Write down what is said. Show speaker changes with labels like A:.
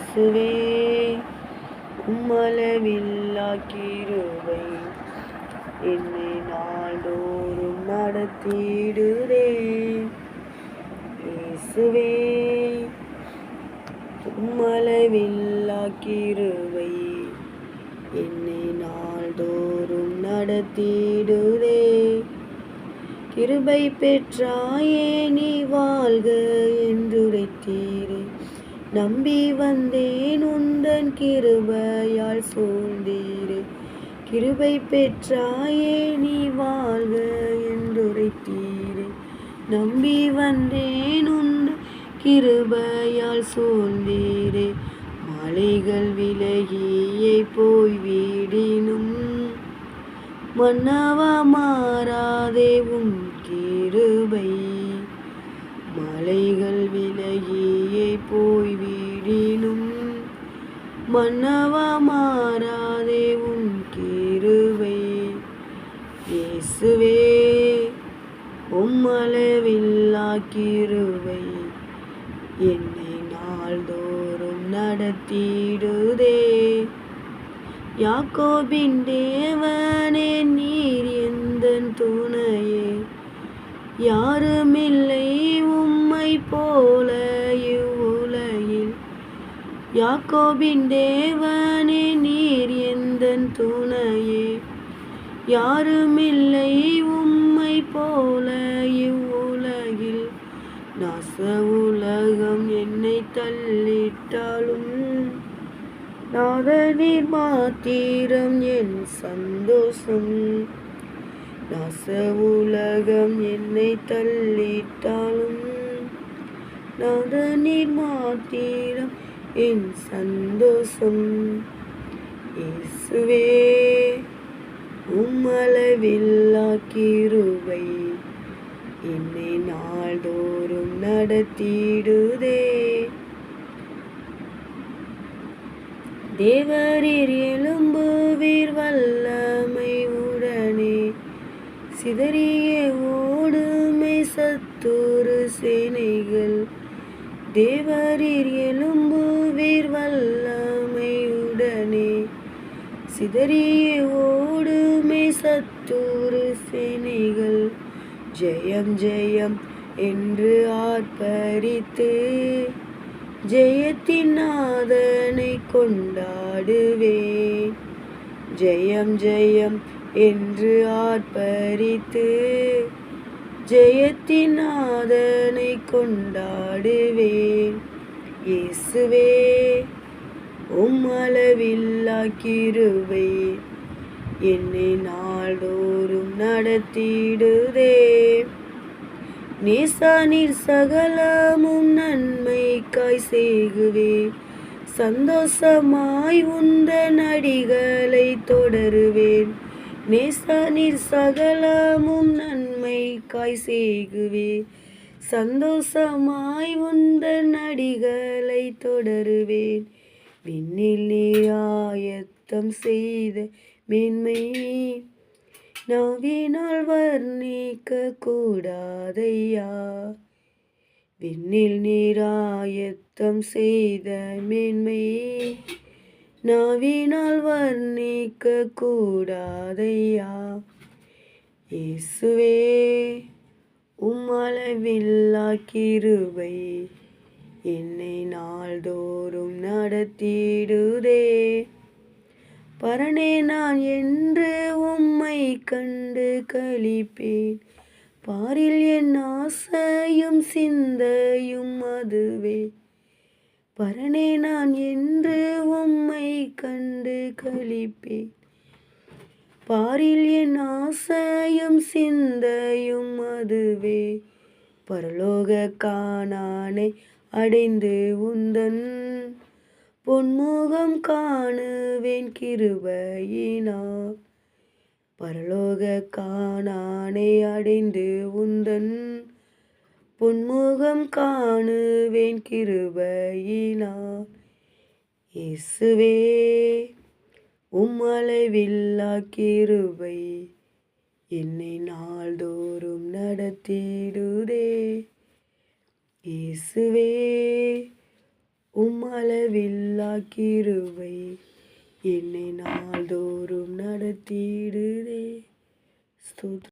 A: இயேசுவே உம்மளவில்லா கிருபை என்னை நாள்தோறும் நடத்திடுதே. இயேசுவே உம்மளவில்லா கிருபை என்னை நாள்தோறும் நடத்திடுதே. கிருபை பெற்றாயே நீ வாழ்க என்றுரைத்தீரே. நம்பி வந்தேன் உந்தன் கிருபையால் சூழ்ந்தீரே. கிருபை பெற்றாயே நீ வாழ்க என்றுரைத்தீரே. நம்பி வந்தேன் உந்தன் கிருபையால் சூழ்ந்தீரே. மலைகள் விலகியே போய்விடினும் மன்னவா மாறாதே உம் கிருபை. மலைகள் விலகியே போய்விடினும் மன்னவா மாறாதே உம் கிருபை. இயேசுவே உம்மளவில்லா கிருபை என்னை நாள்தோறும் நடத்திடுதே. யாக்கோபின் தேவனே நீர் எந்தன் துணையே. யாருமில்லை உம்மை போல இவ்வுலகில். யாக்கோபின் தேவனே நீர் எந்தன் துணையே. யாருமில்லை உம்மை போல இவ்வுலகில். நாச உலகம் என்னை தள்ளிட்டாலும் நாதனீர் மாத்திரம் என் சந்தோஷம். நாச உலகம் என்னை தள்ளிட்டாலும் நாதனீர் மாத்திரம் என் சந்தோஷம். இயேசுவே உம்மளவில்லா கிருபை என்னை நாள்தோறும் நடத்திடுதே. தேவரீர் எழும்புவீர் வல்லமை உடனே. சிதறிய ஓடுமை சத்துரு சேனைகள். தேவரீர் எழும்புவீர் வல்லமை உடனே. சிதறிய ஓடுமை சத்துரு சேனைகள். ஜெயம் ஜெயம் என்று ஆர்ப்பரித்து ஜெயத்தின் நாதனை கொண்டாடுவேன். ஜெயம் ஜெயம் என்று ஆர்ப்பரித்து ஜெயத்தின் நாதனை கொண்டாடுவேன். இயேசுவே உம்மளவில்லா கிருபை என்னை நாள்தோறும் நடத்திடுதே. நேசநீர் சகலமும் நன்மைக்காய் செய்குவே. சந்தோஷமாய் உந்தன் அடிகளை தொடருவேன். நேசநீர் சகலமும் நன்மைக்காய் செய்குவே. சந்தோஷமாய் உந்தன் அடிகளை தொடருவேன். விண்ணில் நீர் ஆயத்தம் செய்த மேன்மை நாவினால் வர்ணிக்க கூடாதையா. விண்ணில் நீர் ஆயத்தம் செய்த மேன்மை நாவினால் வர்ணிக்க கூடாதையா. இயேசுவே உம்மளவில்லா கிருபை என்னை நாள்தோறும் நடத்திடுதே. பரனே நான் என்று உம்மை கண்டு களிப்பேன். பாரில் என் ஆசையும் சிந்தையும் அதுவே. பரனே நான் என்று உம்மை கண்டு களிப்பேன். பாரில் என் ஆசையும் சிந்தையும் அதுவே. பரலோக கானானை அடைந்து உந்தன் பொன்முகம் காணுவேன் கிருபையினால். பரலோக கானானை அடைந்து உந்தன் பொன்முகம் காணுவேன் கிருபையினால். இயேசுவே உம்மளவில்லா கிருபை என்னை நாள்தோறும் நடத்திடுதே. இயேசுவே உம்மளவில்லா கிருபை என்னை நாள்தோறும் நடத்திடுதே. ஸ்தோத்திரம்.